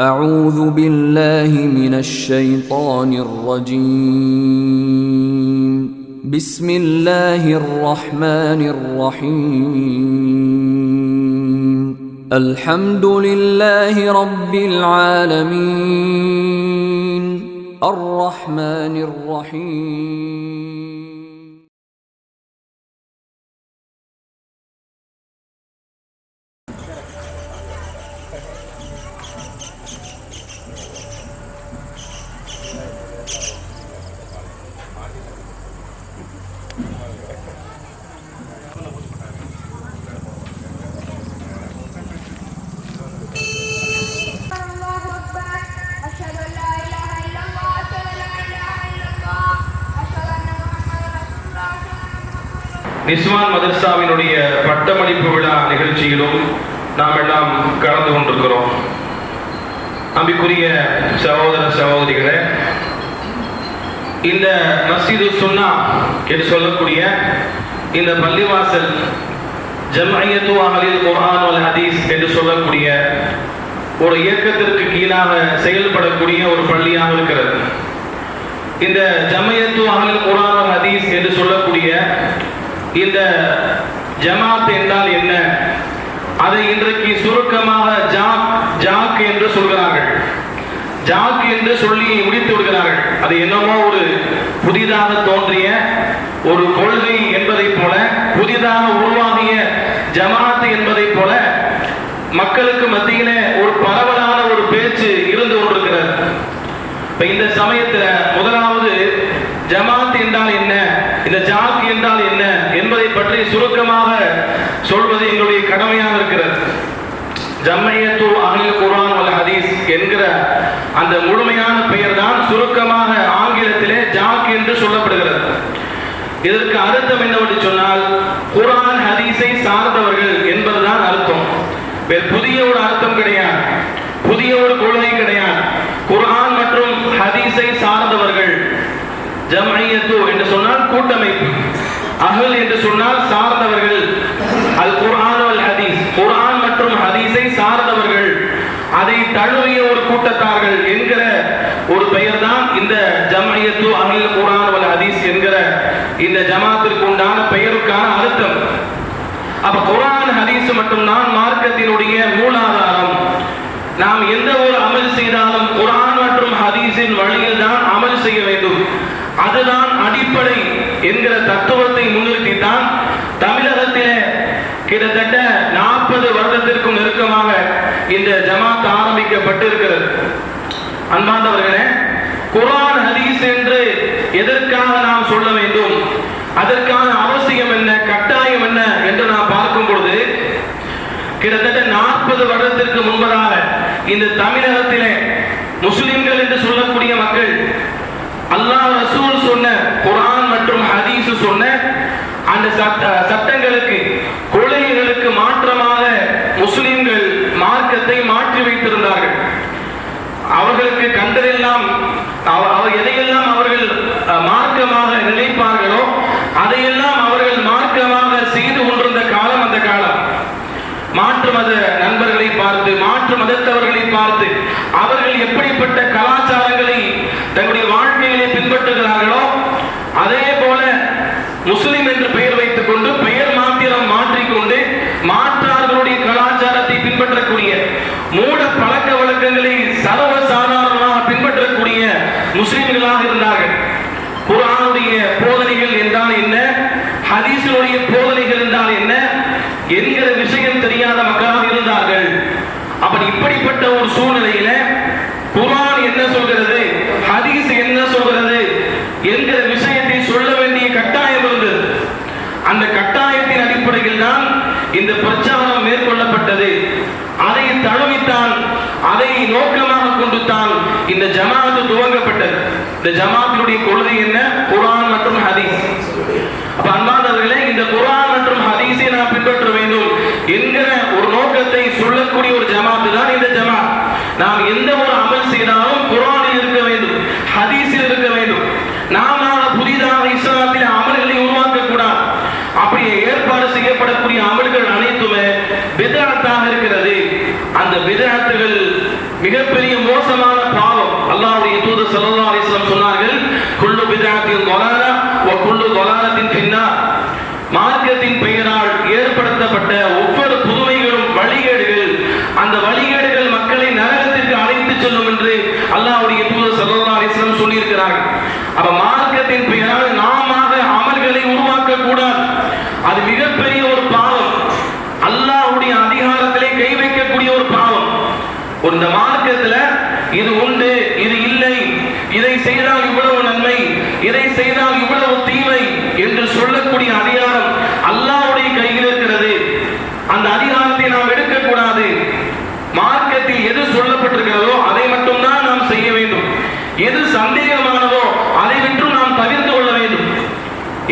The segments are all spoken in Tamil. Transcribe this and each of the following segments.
أعوذ بالله من الشيطان الرجيم. بسم الله الرحمن الرحيم. الحمد لله رب العالمين الرحمن الرحيم. நிஸ்வான் மதர்சாவினுடைய பட்டமளிப்பு விழா நிகழ்ச்சியிலும் நாம் எல்லாம் கலந்து கொண்டிருக்கிறோம். அன்பிற்குரிய சகோதர சகோதரிகளே, இந்த மஸ்ஜிது சுன்னா என்று சொல்லக்கூடிய இந்த பள்ளிவாசல் ஜம்இய்யத்து அஹ்லில் குர்ஆன் வல் ஹதீஸ் என்று சொல்லக்கூடிய ஒரு இயக்கத்திற்கு கீழாக செயல்படக்கூடிய ஒரு பள்ளியாக இருக்கிறது. இந்த ஜம்இய்யத்து அஹ்லில் குர்ஆன் வல் ஹதீஸ் என்று சொல்லக்கூடிய இந்த ஜமாத் என்றால் என்ன? அதை இன்றைக்கு சுருக்கமாக ஜாக் என்று சொல்கிறார்கள். ஜாக் என்று சொல்லி முடித்து விடுகிறார்கள். அது என்னமோ ஒரு புதிதாக தோன்றிய ஒரு கொள்கை என்பதை போல, புதிதாக உருவாகிய ஜமாத் என்பதை போல மக்களுக்கு மத்தியிலே ஒரு பரவலான ஒரு பேச்சு இருந்து கொண்டிருக்கிறது. இந்த சமயத்துல முதலாவது ஜமாத் என்றால் என்ன, இந்த ஜாக் என்றால் என்ன என்பதை பற்றி சுருக்கமாக சொல்வது எங்களுடைய கடமையாக இருக்கிறது. ஜம்இய்யத்து அஹ்லில் குர்ஆன் வல் ஹதீஸ் என்கிற அந்த முழுமையான பெயர் தான் சுருக்கமாக ஆங்கிலத்திலே ஜாக் என்று சொல்லப்படுகிறது. இதற்கு அர்த்தம் என்னவென்று சொன்னால், குர்ஆன் ஹதீஸை சார்ந்தவர்கள் என்பதுதான் அர்த்தம். வேறு புதிய ஒரு அர்த்தம் கிடையாது, புதிய ஒரு கொள்கை கிடையாது. குர்ஆன் மற்றும் ஹதீஸை சார்ந்தவர்கள். ஜம்இய்யத்து என்று சொன்னால் கூட்டமைப்பு, அஹ்ல் என்று சொன்னால் சார்ந்தவர்கள். அல் குர்ஆன் வல் ஹதீஸ், குர்ஆன் மற்றும் ஹதீஸை சார்ந்தவர்கள், அதை தழுவிய ஒரு கூட்டத்தார்கள் என்கிற ஒரு பெயர் தான் இந்த ஜம்இய்யத்து அஹ்லில் குர்ஆன் வல் ஹதீஸ் என்கிற இந்த ஜமாத்திற்கு உண்டான பெயருக்கான அர்த்தம். அப்ப குர்ஆன் ஹதீஸ் மட்டும்தான் மார்க்கத்தினுடைய மூலாதாரம். நாம் எந்த ஒரு அமல் செய்தாலும் குர்ஆன் மற்றும் ஹதீஸின் வழியில் தான் அமல் செய்ய வேண்டும். அதுதான் அடிப்படை என்கிற தத்துவத்தை முன்னிறுத்தித்தான் தமிழகத்திலே கிட்டத்தட்ட 40 வருடத்திற்கும் நெருக்கமாக இந்த ஜமாத் ஆரம்பிக்கப்பட்டிருக்கிறது. அன்பார்ந்தவர்களே, குர்ஆன் ஹதீஸ் என்று எதற்காக நாம் சொல்ல வேண்டும், அதற்கான அவசியம் என்ன, கட்டாயம் என்ன என்று நாம் பார்க்கும் பொழுது, கிட்டத்தட்ட 40 வருடத்திற்கு முன்பதாக இந்த தமிழகத்திலே முஸ்லிம்கள் என்று சொல்லக்கூடிய மக்கள் அல்லாஹ் ரசூல் சொன்ன குர்ஆன் மற்றும் ஹதீஸ் சொன்ன அந்த சட்டங்களுக்கு, கொள்கைகளுக்கு மாற்றமாக முஸ்லிம்கள் மார்க்கத்தை மாற்றி வைத்திருந்தார்கள். அவர்களுக்கு கண்டதெல்லாம், எதையெல்லாம் அவர்கள் மார்க்கமாக நினைப்பார்களோ அதையெல்லாம் அவர்கள் மார்க்கமாக செய்து கொண்டிருந்த காலம் அந்த காலம். மாற்று மத நண்பர்களை பார்த்து, மாற்று மதத்தவர்களை பார்த்து அவர்கள் எப்படிப்பட்ட கலாச்சாரங்களை தங்களுடைய வாழ்க்கையிலே பின்பற்றுகிறார்களோ அதே போல முஸ்லிம் என்று பெயர் வைத்துக் கொண்டு பெயர் மாத்திரம் மாற்றிக்கொண்டு மாற்றார்களுடைய கலாச்சாரத்தை பின்பற்றக்கூடிய, மூட பழக்க வழக்கங்களை சர்வ சாதாரணமாக பின்பற்றக்கூடிய முஸ்லிம்களாக இருந்தார்கள். குர்ஆனுடைய போதனைகள் என்றால் என்ன, ஹதீஸுடைய போதனைகள் என்றால் என்ன என்கிற விஷயம் தெரியாத மக்களாக இருந்தார்கள். அப்படி இப்படிப்பட்ட ஒரு சூழ்நிலையில குர்ஆன் என்ன சொல்கிறது, ஹதீஸ் என்ன சொல்கிறது என்கிற விஷயத்தை சொல்ல வேண்டிய கட்டாயம் இருந்தது. அந்த கட்டாயத்தின் அடிப்படையில் தான் இந்த பிரச்சாரம் மேற்கொள்ளப்பட்டது. அதை தழுவித்தான், அதை நோக்கமாக கொண்டு தான் இந்த ஜமாத் துவங்கப்பட்டது. இந்த ஜமாத்தினுடைய கொள்கை என்ன, குர்ஆன் மற்றும் ஹதீஸ். அப்ப அன்பார்ந்தவர்களே, இந்த குர்ஆன் மற்றும் ஹதீஸை நாம் பின்பற்ற வேண்டும் என்கிற ஒரு நோக்கத்தை சொல்லக்கூடிய ஒரு ஜமாத் தான் இந்த ஜமாத். நாம் எந்த ஒரு அமல் செய்தாலும் குர்ஆனில் இருக்க வேண்டும், ஹதீஸில் இருக்க வேண்டும். நாம புதிதாக இஸ்லாத்தில் அமல்களை உருவாக்க கூடாது. அப்படி ஏற்பாடு செய்யப்படக்கூடிய அமல்கள் அனைத்துமே பித்அத்தாக இருக்கிறது. அந்த பித்அத்துகள் மிகப்பெரிய மிகப்பெரிய மோசமான பாவம். அல்லாஹ்வுடைய தூதர் ஸல்லல்லாஹு அலைஹி வஸல்லம் சொன்னார்கள், குல்லு பித்அத்தின் ضلالة وكل ضلالة في النار. மார்க்கத்தின் பெயரால் ஏற்படுத்தப்பட்ட ஒவ்வொரு புதுமைகளும் வழிகேடுகள், அந்த வழிகேடுகள் மக்களை நரகத்திற்கு அழைத்து செல்லும் என்று அல்லாஹ்வுடைய தூதர் ஸல்லல்லாஹு அலைஹி வஸல்லம் சொல்லியிருக்கிறார்கள். அப்ப மார்க்கத்தின் பெயரால் நாம அமல்களை உருவாக்க கூடாது. அது மிகப்பெரிய ஒரு பாவம். அல்லாஹ்வுடைய அதிகாரத்திலே கை வைக்கக்கூடிய ஒரு பாவம். இந்த மார்க்கத்துல இது உண்டு, இது இல்லை, இதை செய்தால் இவ்வளவு நன்மை, இதை செய்தால் இவ்வளவு தீமை என்று சொல்லக்கூடிய அதிகாரம் அல்லாஹ்வுடைய கையில் இருக்கிறது. அந்த அதிகாரத்தை நாம் எடுக்கக்கூடாது. மார்க்கத்தில் எது சொல்லப்பட்டிருக்கிறதோ அதை மட்டும்தான் நாம் செய்ய வேண்டும். எது சந்தேகமானதோ அதை விட்டு நாம் தவிர்த்து கொள்ள வேண்டும்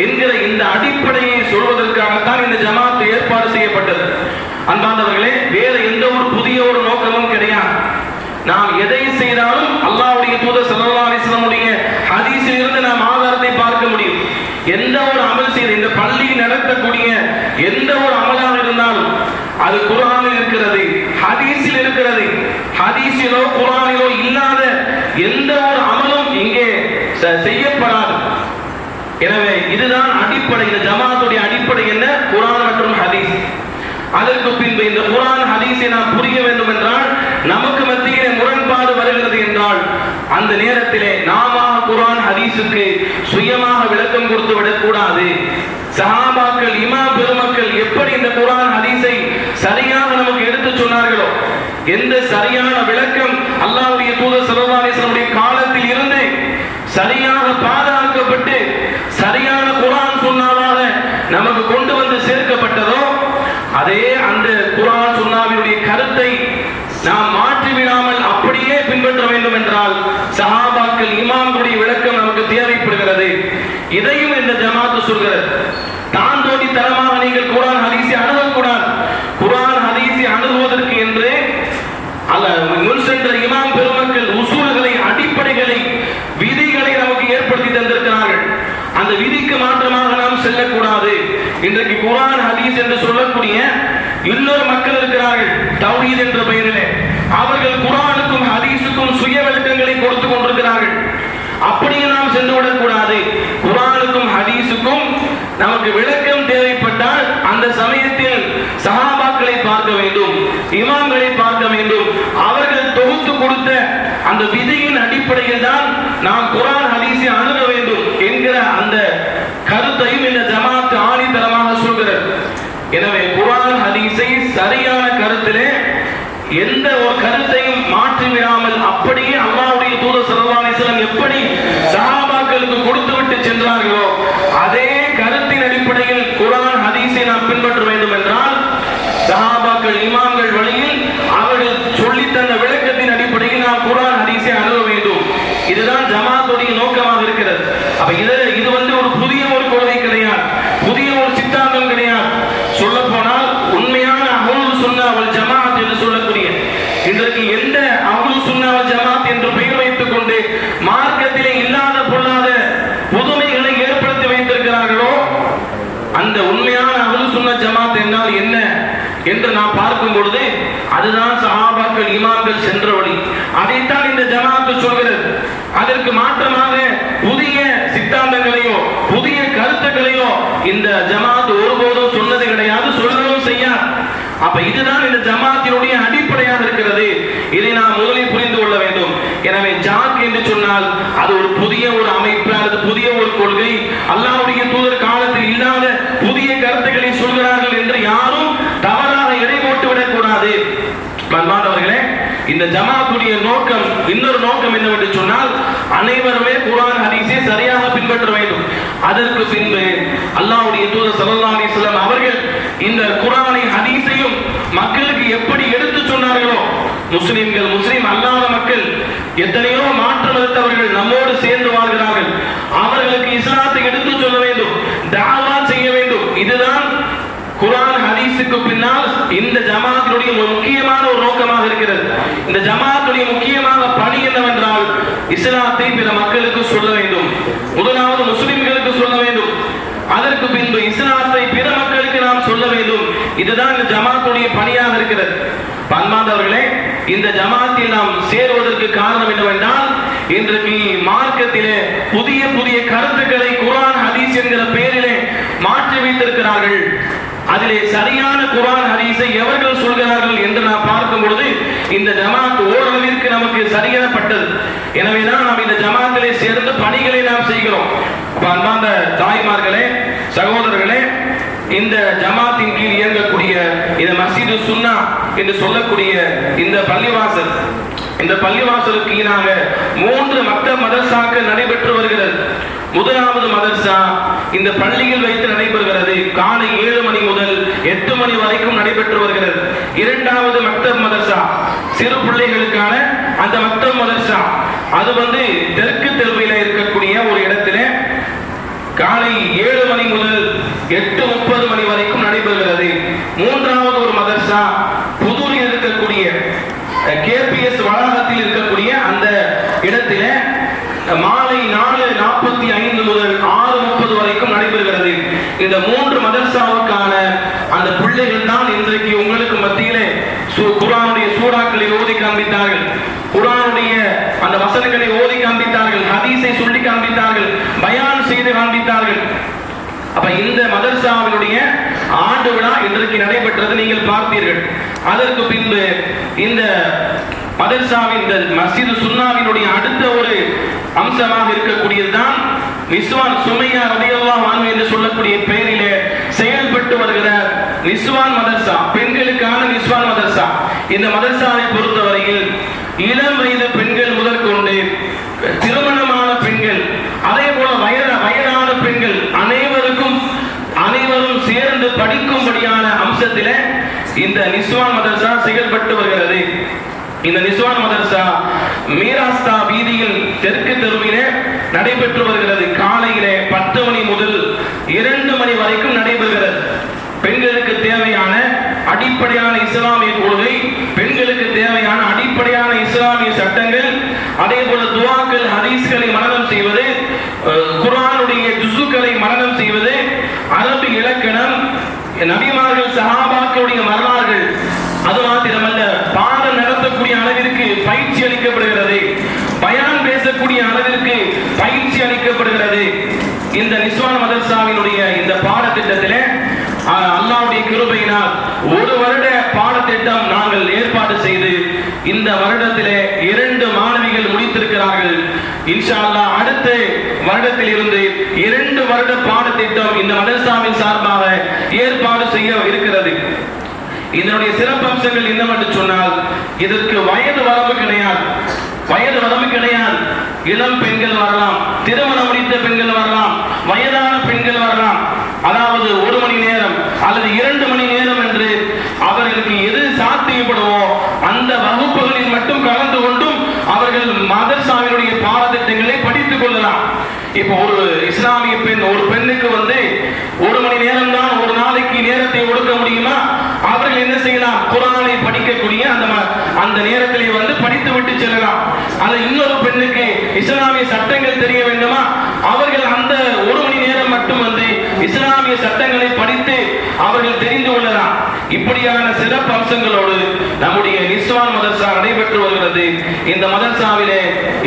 என்கிற இந்த அடிப்படையை சொல்வதற்காகத்தான் இந்த ஜமாத் ஏற்பாடு செய்யப்பட்டது. அன்பார்ந்தவர்களே, வேறு எந்த ஒரு புதிய ஒரு நோக்கமும் கிடையாது. நாம் எதை செய்தாலும் அல்லாஹ்வுடைய தூதர் ஸல்லல்லாஹு அலைஹி வஸல்லம் ஹதீஸில் இருந்து நாம் ஆதாரத்தை பார்க்க முடியும். எந்த ஒரு அமல் செய்த, இந்த பள்ளி நடத்தக்கூடிய எந்த ஒரு அமலாக இருந்தாலும் அது குர்ஆனில் இருக்கிறது, ஹதீஸில் இருக்கிறது. ஹதீஸிலோ குர்ஆனிலோ இல்லாத எந்த ஒரு அமலும் இங்கே செய்யப்படாது. எனவே இதுதான் அடிப்படை. இந்த ஜமாத்துடைய அடிப்படை என்ன? குர்ஆன் மற்றும் ஹதீஸ். அதற்கு பின்பு இந்த குர்ஆன் ஹதீஸை நாம் புரிய வேண்டும் என்றால், நமக்கு மத்தியிலே முரண்பாடு வருகிறது என்றால், அந்த நேரத்திலே நாம குர்ஆன் ஹதீஸுக்கு சுயமாக விளக்கம் கொடுத்து விடக்கூடாது. சஹாபாக்கள், இமாம் பெருமக்கள் எப்படி இந்த குர்ஆன் ஹதீஸை சரியாக நமக்கு எடுத்து சொன்னார்களோ, எந்த சரியான விளக்கம் அல்லாஹ்வுடைய தூதர் ஸல்லல்லாஹு அலைஹி வஸல்லம் காலத்தில் இருந்து சரியாக பாதுகாக்கப்பட்டு சரியான குர்ஆன் சுன்னாவாக நமக்கு கொண்டு வந்து சேர்க்கப்பட்டதோ, அதே அந்த குர்ஆன் சுன்னாவினுடைய கருத்தை நாம் மாற்றிவிடாமல் அப்படியே பின்பற்ற வேண்டும் என்றால் சஹாபாக்கள், இமாம்களுடைய விளக்கம் நமக்கு தேவைப்படுகிறது. இதையும் இந்த ஜமாத்து சொல்கிறது. தான் தோண்டி தரமாக நீங்கள் குர்ஆன் ஹதீஸை அணுகக்கூடாது. குர்ஆன் ஹதீஸை அணுகுவதற்கு என்று முன் சென்ற இமாம் பெருமக்கள் உசூல்களை, அடிப்படைகளை, விதிகளை நமக்கு ஏற்படுத்தி தந்திருக்கிறார்கள். அந்த விதிக்கு மாற்றமாக நாம் செல்லக்கூடாது. இன்றைக்கு குர்ஆன் ஹதீஸ் என்று சொல்லக்கூடிய இன்னொரு மக்கள் இருக்கிறார்கள், தௌஹீத் என்ற பெயரிலே. அவர்கள் குர்ஆனுக்கும் ஹதீஸுக்கும் சுய விளக்கங்களை கொடுத்து கொண்டிருக்கிறார்கள். அப்படியே நாம் சென்று விடக்கூடாது. குர்ஆனுக்கும் ஹதீஸுக்கும் நமக்கு விளக்கம் தேவைப்பட்டால் அந்த சமயத்தில் சஹாபாக்களை பார்க்க வேண்டும், இமாம்களை பார்க்க வேண்டும். அவர்கள் தொகுத்து கொடுத்த அந்த விதியின் அடிப்படையில் தான் நாம் குர்ஆன் ஹதீஸை அணுக வேண்டும் என்கிற அந்த கருத்தையும் இந்த ஜமாத் ஆணித்தரமாக சொல்கிறது. எனவே குர்ஆன் ஹதீஸை சரியான கருத்திலே எந்த ஒரு கருத்தையும் மாற்றிவிடாமல் அப்படியே அல்லாஹ்வுடைய தூதர் ஸல்லல்லாஹு அலைஹி வஸல்லம் எப்படி சஹாபாக்களுக்கு கொடுத்துவிட்டு சென்றார்களோ அதே கருத்தின் அடிப்படையில் குர்ஆன் ஹதீஸை நாம் பின்பற்ற வேண்டும் என்றால் சஹாபாக்கள், இமாம்கள் வழியில் அவர்கள் சொல்லித் தந்த விளக்கத்தின் அடிப்படையில் நாம் குர்ஆன் ஹதீஸை அணுக வேண்டும். இதுதான் ஜமாத்துடைய நோக்கமாக இருக்கிறது. அப்ப இது ஒரு புதிய ஒரு கொள்கை கிடையாது, புதிய ஒரு சித்தாந்தம் கிடையாது. சொல்ல போனால் உண்மையான அஹ்லுஸ் சுன்னah வல் ஜமாஅத் என்று சொல்லக்கூடிய, இன்றைக்கு எந்த அஹ்லுஸ் சுன்னah வல் ஜமாஅத் என்று பெயர் வைத்துக் கொண்டு மார்க்கத்திலே இல்லாத பொல்லாத புதுமைகளை ஏற்படுத்தி வைத்திருக்கிறார்களோ, அந்த உண்மையான அஹ்லுஸ் சுன்னah ஜமாஅத் என்றால் என்ன என்று நாம் பார்க்கும் பொழுது அதுதான் சஹாபாக்கள், இமாம்கள் சென்ற வழி. அதைத்தான் இந்த ஜமாஅத் சொல்கிறது. அதற்கு மாற்றமாக புதிய சித்தாந்தங்களையோ புதிய கருத்துக்களையோ இந்த ஜமாஅத் ஒருபோதும் சொன்னது கிடையாது, சொல்லவும் செய்யாது. அப்ப இதுதான் இந்த ஜமாத்தினுடைய அடிப்படையாக இருக்கிறது. இதை நாம் முதலில் புரிந்து கொள்ள வேண்டும். எனவே ஜாக் என்று சொன்னால் அது ஒரு புதிய ஒரு அமைப்பு அல்லது புதிய ஒரு கொள்கை, அல்லாஹ்வுடைய தூதர் காலத்தில் இல்லாத புதிய கருத்துக்களை சொல்கிறார்கள் என்று யாரும் தவறாக எடை போட்டு விடக்கூடாது. அன்பானவர்களே, இந்த ஜமாத்துடைய நோக்கம், இன்னொரு நோக்கம் என்னவென்று சொன்னால் அனைவருமே குர்ஆன் ஹதீஸை சரியாக பின்பற்ற வேண்டும். அதற்கு பின்பு அல்லாஹ்வுடைய தூதர் ஸல்லல்லாஹு அலைஹி வஸல்லம் அவர்கள் இந்த குர்ஆனை ஹதீஸையும் மக்களுக்கு எப்படி எடுத்து சொன்னார்களோ, முஸ்லிம்கள், முஸ்லிம் அல்லாத மக்கள், எத்தனையோ மாற்று மதத்தவர்கள் நம்மோடு சேர்ந்து வாழ்கிறார்கள். அவர்களுக்கு இஸ்லாத்தை எடுத்து சொல்ல வேண்டும், தாவா செய்ய வேண்டும். இதுதான் குர்ஆன் ஹதீஸுக்கு பின்னால் இந்த ஜமாஅத்துடைய முக்கியமான ஒரு நோக்கமாக இருக்கிறது. இந்த ஜமாஅத்துடைய முக்கியமான பணி என்னவென்றால் இஸ்லாத்தை பிற மக்களுக்கு சொல்ல வேண்டும். முதலாவது முஸ்லிம்களுக்கு சொல்ல வேண்டும். அதற்கு பின்பு இஸ்லாத்தை பிற மக்களுக்கு நாம் சொல்ல வேண்டும். இதுதான் இந்த ஜமாத்துடைய பணியாக இருக்கிறது. அன்பார்ந்தவர்களே, இந்த ஜமாத்தில் நாம் சேருவதற்கு காரணம் என்னவென்றால், இன்றைக்கு மார்க்கத்திலே புதிய புதிய கருத்துக்களை குர்ஆன் ஹதீஸ் என்கிற பெயரிலே மாற்றி வைத்திருக்கிறார்கள். அதிலே சரியான குர்ஆன் ஹதீஸை எவர்கள் சொல்கிறார்கள் என்று நாம் பார்க்கும் பொழுது இந்த ஜமாத் ஓரளவிற்கு நமக்கு சரியானப்பட்டது. எனவேதான் நாம் இந்த ஜமாத்திலே சேர்ந்து பணிகளை நாம் செய்கிறோம். அன்பார்ந்த தாய்மார்களே, சகோதரர்களே, இந்த ஜமாத்தின் கீழ் இயங்கக்கூடிய இந்த மஸ்ஜிது சுன்னா என்று சொல்லக்கூடிய இந்த பள்ளிவாசல், இந்த பள்ளிவாசலுக்கு கீழாக 3 மக்தப் மதர்சாக்கள் நடைபெற்று வருகிறது. முதலாவது மதர்சா இந்த பள்ளியில் வைத்து நடைபெறுகிறது. காலை 7 மணி முதல் 8 மணி வரைக்கும் நடைபெற்று வருகிறது. இரண்டாவது மக்தப் மதர்சா, சிறு பிள்ளைகளுக்கான அந்த மக்தப் மதர்சா, அது தெற்கு தெருவில் இருக்கக்கூடிய ஒரு இடத்திலே காலை 7 மணி முதல் 8:30 மணி வரைக்கும் நடைபெறுகிறது. மூன்றாவது ஒரு மதர்சா புதூரில் இருக்கக்கூடிய கேபிஎஸ் வளாகத்தில் இருக்கக்கூடிய அந்த இடத்திலே மாலை 4:45 முதல் 6:30 வரைக்கும் நடைபெறுகிறது. இந்த 3 மதர்சாவுக்கான அந்த பிள்ளைகள் தான் இன்றைக்கு உங்களுக்கு மத்தியிலே குர்ஆனுடைய சூறாக்களை ஓதி காண்பித்தார்கள், குர்ஆனுடைய அந்த வசனங்களை ஓதி காண்பித்தார்கள், ஹதீஸை சொல்லி காண்பித்தார்கள், பயான் செய்து காண்பித்தார்கள். அப்ப இந்த மதர்சாவினுடைய ஆண்டு விழா இன்றைக்கு நடைபெற்றது நீங்கள் பார்த்தீர்கள். அதற்கு பின்பு இந்த மதர்சாவின் இந்த மஸ்ஜிது சுன்னாவினுடைய அடுத்த ஒரு அம்சமாக இருக்கக்கூடியதுதான் நிஸ்வான் சுமையா ரலியல்லாஹு அன்ஹு என்று சொல்லக்கூடிய பெயரிலே செயல்பட்டு வருகிற நிஸ்வான் மதர்சா, பெண்களுக்கான நிஸ்வான் மதர்சா. இந்த மதர்சாவை பொறுத்தவரையில் இளம் வயது பெண்கள் முதற்கொண்டு திருமணமான பெண்கள், அதே போல வயதான பெண்கள் அனைவரும் சேர்ந்து படிக்கும்படியான அம்சத்திலே இந்த நிஸ்வான் மதர்சா செயல்பட்டு வருகிறது. இந்த நிஸ்வான் மதர்சா மீராஸ்தா வீதியில் தெற்கு தெருவிலே நடைபெற்று வருகிறது. காலையிலே 10 மணி முதல் 2 மணி வரைக்கும் நடைபெறுகிறது. பெண்களுக்கு தேவையான அடிப்படையான இஸ்லாமிய கொள்கை, பெண்களுக்கு தேவையான அடிப்படையான இஸ்லாமிய சட்டங்கள், அதே போல துஆக்கள், ஹதீஸ்களை மனனம் செய்வது, குர்ஆனுடைய ஜுஸுக்களை மனனம் செய்வது, அரபி இலக்கணம், நபிமார்கள் சஹாபாக்களுடைய வரலாறுகள், அது மாத்திரமல்ல பாடம் நடத்தக்கூடிய அளவிற்கு பயிற்சி அளிக்கப்படுகிறது, பயான் பேசக்கூடிய அளவிற்கு பயிற்சி அளிக்கப்படுகிறது. இந்த நிஸ்வான் மதர்சாவினுடைய இந்த பாடத்திட்டத்திலே அல்லாஹ்வுடைய கிருபையினால் 1 வருட பாடத்திட்டம் நாங்கள் ஏற்பாடு செய்து இந்த வருடத்திலே 2 மாணவிகள் முடித்திருக்கிறார்கள். இன்ஷா அல்லாஹ் அடுத்த வருடத்தில் இருந்து 2 வருட பாடத்திட்டம் இந்த மதர்சாவின் சார்பாக ஏற்பாடு செய்ய இருக்கிறது. இதனுடைய சிறப்பம்சங்கள் என்னவென்று சொன்னால், இதற்கு வயது வரம்பு கிடையாது. இளம் பெண்கள் வரலாம், திருமணம் முடித்த பெண்கள் வரலாம், வயதான பெண்கள் வரலாம். அதாவது 1 மணி நேரம் அல்லது 2 மணி நேரம் என்று அவர்களுக்கு எது சாத்தியப்படுமோ அந்த வகுப்புகளில் மட்டும் கலந்து கொண்டும் அவர்கள் மதர்சாவினுடைய பாடத்திட்டங்களை படித்துக் கொள்ளலாம். இப்போ ஒரு இஸ்லாமிய பெண், ஒரு பெண்ணுக்கு 1 மணி நேரம் தான் ஒரு நாளைக்கு நேரத்தை ஒதுக்க முடியுமா? அவர்கள் என்ன செய்யலாம்? குர்ஆனை படிக்கக்கூடிய அந்த நேரத்திலே படித்து விட்டு செல்லலாம். அது இன்னொரு பெண்ணுக்கு இஸ்லாமிய சட்டங்கள் தெரிய வேண்டுமா? அவர்கள் அந்த 1 மணி நேரம் மட்டும் இஸ்லாமிய சட்டங்களை படித்து அவர்கள் தெரிந்து கொள்ளலாம். இப்படியான சிறப்பு அம்சங்களோடு நம்முடைய நிஸ்வான் மதர்சா நடைபெற்று வருகிறது. இந்த மதர்சாவிலே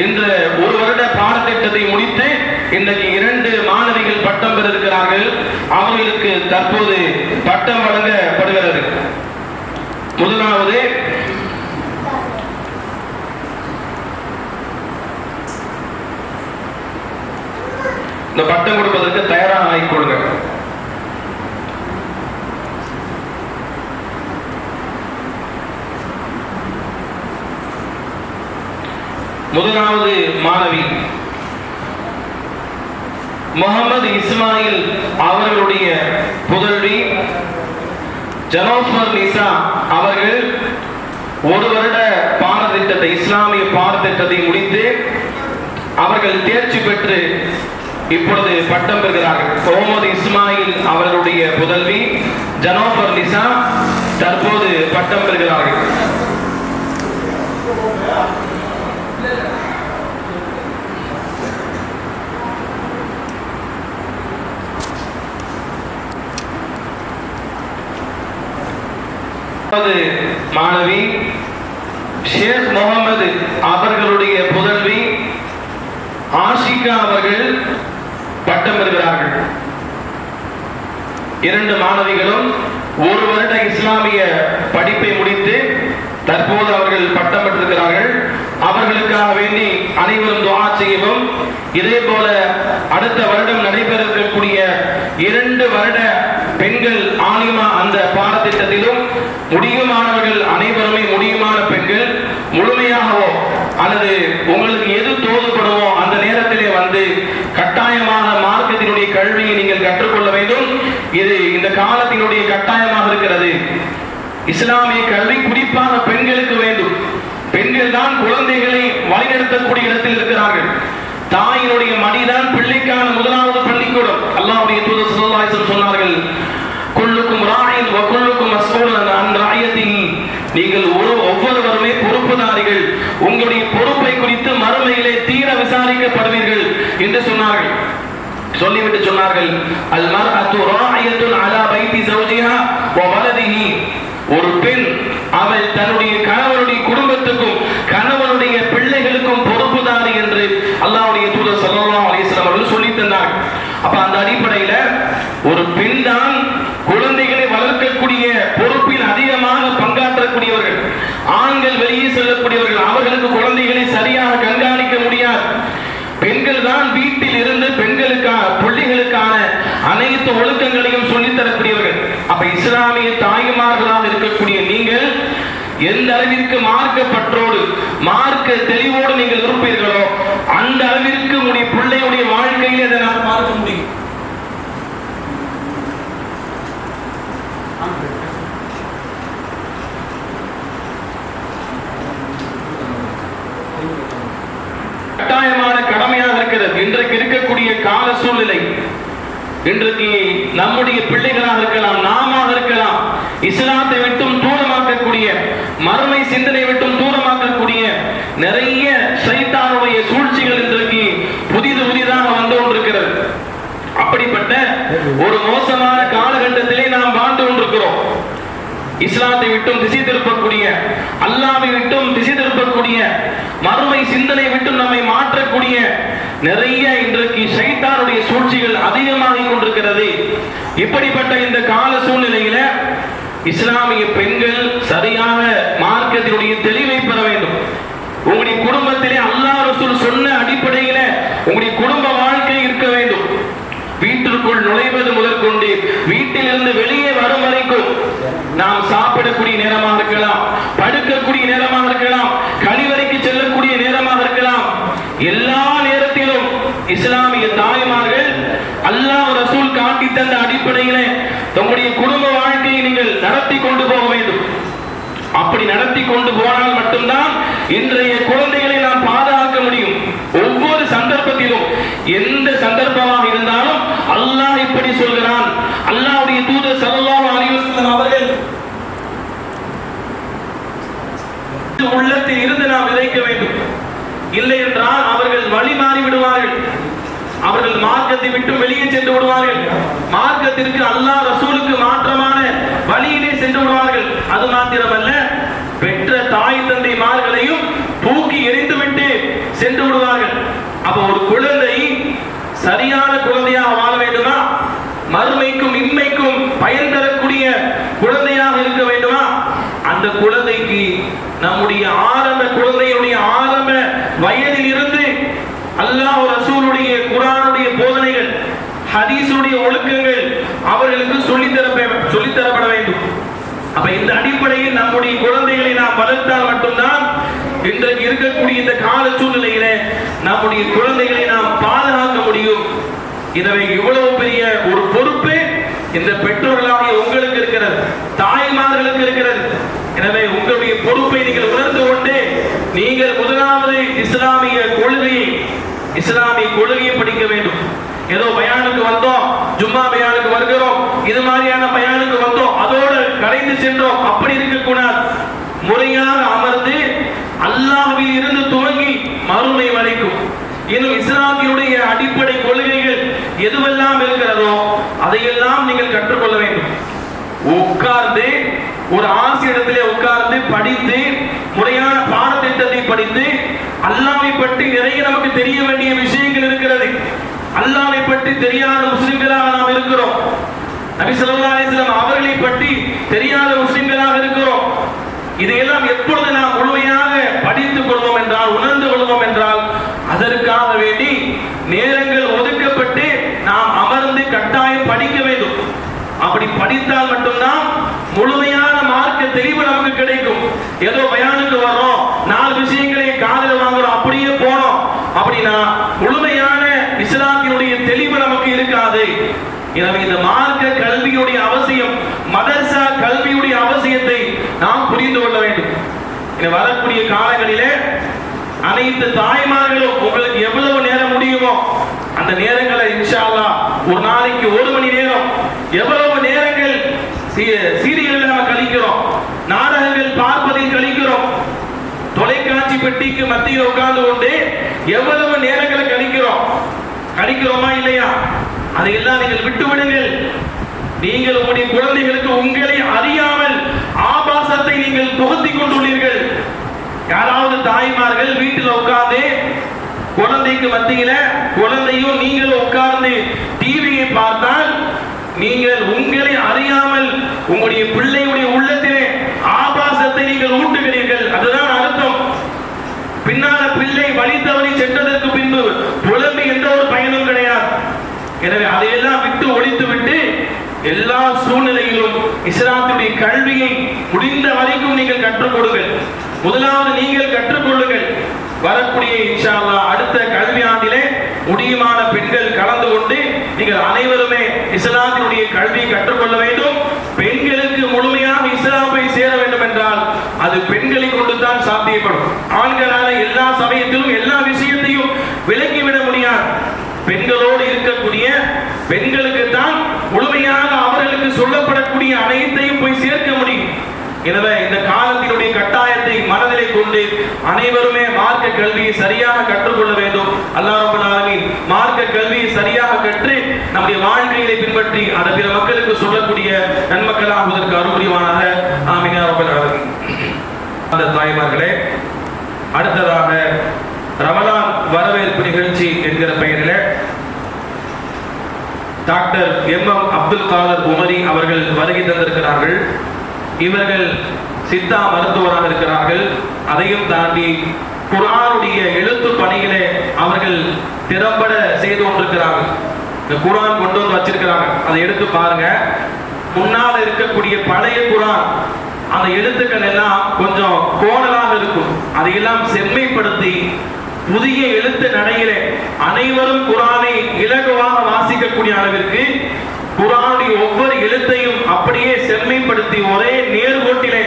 இன்று 1 வருட பாடத்திட்டத்தை முடித்து இன்றைக்கு 2 மாணவிகள் பட்டம் பெற இருக்கிறார்கள். அவர்களுக்கு தற்போது பட்டம் வழங்கப்படுகிறது. முதலாவது இந்த பட்டம் கொடுப்பதற்கு தயாராக ஆகிக்கொள்ளுங்க. முதலாவது மாணவி முகமது இஸ்மாயில் அவர்களுடைய புதல்வி ஜனோஃபர் நிசா அவர்கள் 1 வருட பாடத்திட்டத்தை, இஸ்லாமிய பாடத்திட்டத்தை முடித்து அவர்கள் தேர்ச்சி பெற்று இப்பொழுது பட்டம் பெறுகிறார்கள். முகமது இஸ்மாயில் அவர்களுடைய புதல்வி ஜனோஃபர் நிசா தற்போது பட்டம் பெறுகிறார்கள். மாணவி ஷேக் முகமது அவர்களுடைய புதல்வி ஆஷிகா அவர்கள் பட்டம் பெறுகிறார்கள். 2 மாணவிகளும் 1 வருட இஸ்லாமிய படிப்பை முடித்து தற்போது அவர்கள் பட்டம் பெற்றிருக்கிறார்கள். அவர்களுக்காக வேண்டி அனைவரும் துஆ செய்யவும். இதே போல அடுத்த வருடம் நடைபெற இருக்கக்கூடிய 2 வருட பெண்கள் ஆலிமா அந்த பாடத்திட்டத்திலும் முடியுமானவர்கள் அனைவருமே முடியுமான பெண்கள் முழுமையாகவோ அல்லது உங்களுக்கு எது தோதுப்படுமோ அந்த நேரத்திலே வந்து கட்டாயமாக மார்க்கத்தினுடைய கல்வியை நீங்கள் கற்றுக்கொள்ள வேண்டும். இது இந்த காலத்தினுடைய கட்டாயமாக இருக்கிறது. இஸ்லாமிய கல்வி குறிப்பாக பெண்களுக்கு வேண்டும். பெண்கள் தான் குழந்தைகளை வழிநடத்தக்கூடிய இடத்தில் இருக்கிறார்கள். தாயினுடைய மடிதான் பிள்ளைக்கான முதலாவது பள்ளிக்கூடம். அல்லாஹ்வுடைய தூதர் ஸல்லல்லாஹு அலைஹி வஸல்லம் சொன்னார்கள், குல்லுக்கும் ராயின் வ குல்லுக்கும் மஸ்ஊலன் அன் ரஅயத்திஹி. நீங்கள் ஒவ்வொருவருமே பொறுப்புதாரிகள். உங்களுடைய பொறுப்பை குறித்து மறுமையிலே தீர விசாரிக்கப்படுவீர்கள் என்று சொன்னார்கள். சொல்லிவிட்டு சொன்னார்கள், அல் மர்அத்து ராயியத்துன் அலா பைத்தி ஸௌஜிஹா வ வலதிஹி. ஒரு பெண் அவள் தன்னுடைய கணவனுடைய குடும்பத்துக்கும் கணவனுடைய பிள்ளைகளுக்கும் பொறுப்புதாரி என்று அல்லாஹ்வுடைய தூதர் ஸல்லல்லாஹு அலைஹி வஸல்லம் அவர்கள் சொல்லி தந்தார். அப்ப அந்த அடிப்படையில ஒரு பெண் தான் குழந்தைகளை வளர்க்கக்கூடிய பொறுப்பில் அதிகமாக பங்காற்றக்கூடியவர்கள். ஆண்கள் வெளியே செல்லக்கூடியவர்கள், அவர்களுக்கு குழந்தைகளை சரியாக கண்காணிக்க முடியாது. பெண்கள் தான் வீட்டில் இருந்து பெண்களுக்கான பிள்ளைகளுக்கான அனைத்து ஒழுக்கங்களையும் சொல்லித் தரக்கூடியவர்கள். அப்ப இஸ்லாமிய தாய்மார்களாக இருக்கக்கூடிய நீங்கள் எந்த அளவிற்கு மார்க்க பற்றோடு மார்க்க தெளிவோடு நீங்கள் இருப்பீர்களோ அந்த அளவிற்கு உடைய பிள்ளையுடைய வாழ்க்கையில் அதை நாம் பார்க்க முடியும். கட்டாயமான கடமையாக இருக்கிறது. இன்றைக்கு இருக்கக்கூடிய கால சூழ்நிலை, இன்றைக்கு நம்முடைய பிள்ளைகளாக இருக்கலாம், நாம இருக்கலாம், இஸ்லாத்தை விட்டும் தூரமாக்கக்கூடிய மறுமை சிந்தனை விட்டும் தூரமாக்கக்கூடிய நிறைய சைத்தானுடைய சூழ்ச்சிகள் இன்றைக்கு புதிதாக வந்து கொண்டிருக்கிறது. அப்படிப்பட்ட ஒரு மோசமான காலகட்டத்திலே நாம் வாழ்ந்து கொண்டிருக்கிறோம். இஸ்லாத்தை விட்டும் திசை திருப்பக்கூடிய, அல்லாஹ்வை விட்டும் திசை திருப்பக்கூடிய, மறுமை சிந்தனை விட்டும் நம்மை மாற்றக்கூடிய நிறைய இன்றைக்கு ஷைத்தானுடைய சூழ்ச்சிகள் அதிகமாகிக் கொண்டிருக்கிறது. இப்படிப்பட்ட இந்த கால சூழ்நிலையில இஸ்லாமிய பெண்கள் சரியாக மார்க்கத்தினுடைய தெளிவை பெற வேண்டும். உங்களுடைய குடும்பத்திலே அல்லாஹ் ரசூல் சொன்ன அடிப்படையில உங்களுடைய குடும்ப வாழ்க்கை இருக்க வேண்டும். வீட்டிற்குள் நுழைவது முதற்கொண்டு வீட்டிலிருந்து வெளியே வரும் வரைக்கும் நாம் சாப்பிடக்கூடிய நேரமாக இருக்கலாம், படுக்கக்கூடிய நேரமாக இருக்கலாம், கழிவறைக்கு செல்லக்கூடிய நேரமாக இருக்கலாம், எல்லா நேரத்திலும் இஸ்லாமிய தாய்மார்கள் அல்லாஹ் ரசூல் காட்டி தந்த அடிப்படையிலே தங்களுடைய குடும்ப வாழ்க்கையை நீங்கள் நடத்தி கொண்டு போக வேண்டும். அப்படி நடத்தி கொண்டு போனால் மட்டும்தான் இன்றைய குழந்தைகளை நாம் பாதுகாக்க முடியும். ஒவ்வொரு சந்தர்ப்பத்திலும் எந்த சந்தர்ப்பமாக இருந்தாலும் அல்லாஹ் இப்படி சொல்கிறான். அல்லாஹ்வுடைய தூதர் ஸல்லல்லாஹு அலைஹி வஸல்லம் அவர்கள் உள்ளத்தில் இருந்து நாம் விதைக்க வேண்டும். இல்லை என்றால் அவர்கள் வழி மாறி விடுவார்கள். அவர்கள் மார்க்கத்தை விட்டு வெளியே சென்று விடுவார்கள். மார்க்கத்திற்கு அல்லாஹ் ரசூலுக்கு மாற்றமான வழியிலே சென்று விடுவார்கள். அது மாத்திரமல்ல, பெற்ற தாய் தந்தைமார்களையும் தூக்கி எறிந்துவிட்டு சென்று விடுவார்கள். அப்ப ஒரு குழந்தை சரியான குழந்தையாக வாழ வேண்டுமா, மறுமைக்கும் இன்மைக்கும் பயன் தரக்கூடிய குழந்தையாக இருக்க வேண்டுமா, அந்த குழந்தைக்கு நம்முடைய குழந்தையுடைய ஆரம்ப வயதில் இருந்து அல்லாஹ் ரசூலுடைய குர்ஆனுடைய போதனைகள், ஹதீஸுடைய ஒழுக்கங்கள் அவர்களுக்கு சொல்லித்தரப்பட வேண்டும். அப்ப இந்த அடிப்படையில் நம்முடைய குழந்தைகளை நாம் வளர்த்தால் மட்டும்தான் இன்றைக்கு இருக்கக்கூடிய இந்த கால சூழ்நிலையில நம்முடைய குழந்தைகளை நாம் பாதுகாக்க முடியும். எனவே இவ்வளவு பெரிய ஒரு பொறுப்பு இந்த பெற்றோர்களாகிய உங்களுக்கு இருக்கிறது, தாய்மார்களுக்கு இருக்கிறது. எனவே உங்களுடைய பொறுப்பை நீங்கள் உணர்ந்து கொண்டு நீங்கள் முதலாவது இஸ்லாமிய கொள்கையை படிக்க வேண்டும். ஏதோ பயானுக்கு வந்தோம், ஜும்மா பயானுக்கு வருகிறோம், இது மாதிரியான பயானுக்கு வந்தோம், அதோடு கலைந்து சென்றோம், அப்படி இருக்கக்கூடாது. முறையாக அமர்ந்து அல்லாஹ்வில் இருந்து துவங்கி மறுமை வரைக்கும் இன்னும் இஸ்லாமியுடைய அடிப்படை கொள்கைகள் எதுவெல்லாம் இருக்கிறதோ அதையெல்லாம் நீங்கள் கற்றுக்கொள்ள வேண்டும். உட்கார்ந்து ஒரு ஆசிரியரிடத்திலே உட்கார்ந்து படித்து முறையான பாடத்திட்டத்தை படித்து அல்லாஹ்வை பற்றி நிறைய நமக்கு தெரிய வேண்டிய விஷயங்கள் இருக்கிறது. அல்லாஹ்வை பற்றி தெரியாத முஸ்லிம்களாக நாம் இருக்கிறோம். நபி ஸல்லல்லாஹு அலைஹி வஸல்லம் அவர்களை பற்றி தெரியாத முஸ்லிம்களாக இருக்கிறோம். இதையெல்லாம் எப்பொழுது நாம் முழுமையாக படித்துக் கொள்வோம் என்றால், உணர்ந்து கொள்வோம் என்றால், அதற்காக வேண்டி நேரங்கள் ஒதுக்கப்பட்டு நாம் அமர்ந்து கட்டாயம் படிக்க வேண்டும். அப்படி படித்தால் மட்டும்தான் முழுமையான மார்க்க தெளிவு நமக்கு கிடைக்கும். ஏதோ பயானுக்கு வர்றோம், 4 விஷயங்களை காதில் வாங்குறோம், அப்படியே போனோம் அப்படின்னா முழுமையான இஸ்லாத்தினுடைய தெளிவு நமக்கு இருக்காது. எனவே இந்த மார்க்க கல்வியுடைய அவசியம், மதரசா கல்வியுடைய அவசியத்தை நாம் புரிந்து கொள்ள வேண்டும். வரக்கூடிய காலங்களிலே அனைத்து தாய்மார்களும் உங்களுக்கு எவ்வளவு நேரம் முடியுமோ அந்த நேரங்களை இன்ஷா அல்லாஹ் ஒரு நாளைக்கு 1 மணி நேரம், எவ்வளவு நேரங்கள் சீரியல் நம்ம கழிக்கிறோம், நாடகங்கள் பார்ப்பதில் கழிக்கிறோம், தொலைக்காட்சி பெட்டிக்கு மத்தியில் உட்கார்ந்து கொண்டு எவ்வளவு நேரங்களை கழிக்கிறோமா இல்லையா? அதையெல்லாம் நீங்கள் விட்டு விடுங்கள். நீங்கள் உங்களுடைய குழந்தைகளுக்கு உங்களை அறியாமல் ஆபாசத்தை நீங்கள் புகுத்திக் கொண்டுள்ளீர்கள். யாராவது தாய்மார்கள் வீட்டில் உட்கார்ந்து குழந்தைக்கு மத்தியில குழந்தையும் நீங்களும் உட்கார்ந்து டிவியை பார்த்தால் நீங்கள் உங்களை அறியாமல் உங்களுடைய பிள்ளையுடைய உள்ளத்திலே ஆபாசத்தை நீங்கள் ஊட்டுகிறீர்கள். அதுதான் அர்த்தம். பின்னால பிள்ளை வழி தவறி சென்றதற்கு பின்பு புலம்பி எந்த ஒரு பயனும் கிடையாது. எனவே அதையெல்லாம் விட்டு ஒழித்து விட்டு எல்லா சூழ்நிலையிலும் இஸ்லாத்துடைய கல்வியை முடிந்த வரைக்கும் நீங்கள் கற்றுக் கொடுங்கள். முதலாவது நீங்கள் கற்றுக்கொள்ளுங்கள். வரக்கூடிய இன்ஷா அல்லாஹ் அடுத்த கல்வி ஆண்டிலே முடியுமான பெண்கள் கலந்து கொண்டு நீங்கள் அனைவருமே இஸ்லாத்தினுடைய கல்வியை கற்றுக்கொள்ள வேண்டும். பெண்களுக்கு முழுமையாக இஸ்லாமை சேர வேண்டும் என்றால் அது பெண்களை கொண்டுதான் சாத்தியப்படும். ஆண்களால எல்லா சமயத்திலும் எல்லா விஷயத்தையும் விலக்கிவிட முடியாது. பெண்களோடு இருக்கக்கூடிய பெண்களுக்கு தான் முழுமையாக அவர்களுக்கு சொல்லப்படக்கூடிய அனைத்தையும் போய் சேர்க்க முடியும். எனவே இந்த காலத்தினுடைய கட்டாயத்தை மனதிலே கொண்டு அனைவருமே மார்க்க கல்வியை சரியாக கற்றுக்கொள்ள வேண்டும். அல்லாஹ் ரப்பல் ஆலமீன் மார்க்க கல்வியை சரியாக கற்று நம்முடைய வாழ்க்கையை பின்பற்றி அதை பிற மக்களுக்கு சொல்லக்கூடிய நன்மக்களாகுவதற்கு அருள் புரிவானாக. ஆமீன் யா ரப்பல் ஆலமீன். அந்த தாய்மார்களே, அடுத்ததாக ரமலான் வரவேற்பு நிகழ்ச்சி என்கிற பெயரில் டாக்டர் MM அப்துல் காதர் உமரி அவர்கள் வருகை தந்திருக்கிறார்கள். இவர்கள் சித்தா மருத்துவராக இருக்கிறார்கள். அதையும் தாண்டி குர்ஆனுடைய எழுத்து பணிகளை அவர்கள் திறம்பட செய்து கொண்டிருக்கிறார்கள். இந்த குர்ஆன் கொண்டு வந்து வச்சிருக்கிறாங்க, அதை எடுத்து பாருங்க. முன்னால் இருக்கக்கூடிய பழைய குர்ஆன் அந்த எழுத்துக்கள் எல்லாம் கொஞ்சம் கோணலாக இருக்கும். அதையெல்லாம் செம்மைப்படுத்தி புதிய எழுத்து நடையிலே அனைவரும் குர்ஆனை இலகுவாக வாசிக்கக்கூடிய அளவிற்கு குர்ஆனுடைய ஒவ்வொரு எழுத்தையும் அப்படியே செம்மைப்படுத்தி ஒரே நேர்கோட்டிலே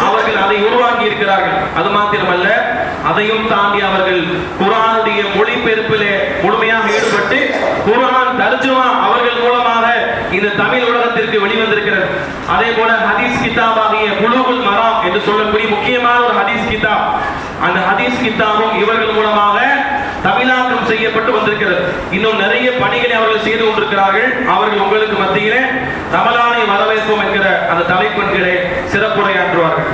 அவர்கள் அதை உருவாக்கி இருக்கிறார்கள். அது மாத்திரமல்ல, அதையும் தாண்டி அவர்கள் குர்ஆனுடைய மொழிபெயர்ப்பிலே முழுமையாக ஈடுபட்டு குர்ஆன் தர்ஜுமா அவர்கள் மூலமாக இந்த தமிழ் உலகத்திற்கு வெளிவந்திருக்கிறது. அதே போல ஹதீஸ் கிதாபாகிய புலூகுல் மராம் என்று சொல்லக்கூடிய முக்கியமான ஒரு ஹதீஸ் கிதாப், அந்த ஹதீஸ் கிதாபும் இவர்கள் மூலமாக தமிழாக்கம் செய்யப்பட்டு வந்திருக்கிறது. இன்னும் நிறைய பணிகளை அவர்கள் செய்து கொண்டிருக்கிறார்கள். அவர்கள் உங்களுக்கு மத்தியிலே ரமலானை வரவேற்போம் என்கிற அந்த தலைப்பின்களே சிறப்புரையாற்றுவார்கள்.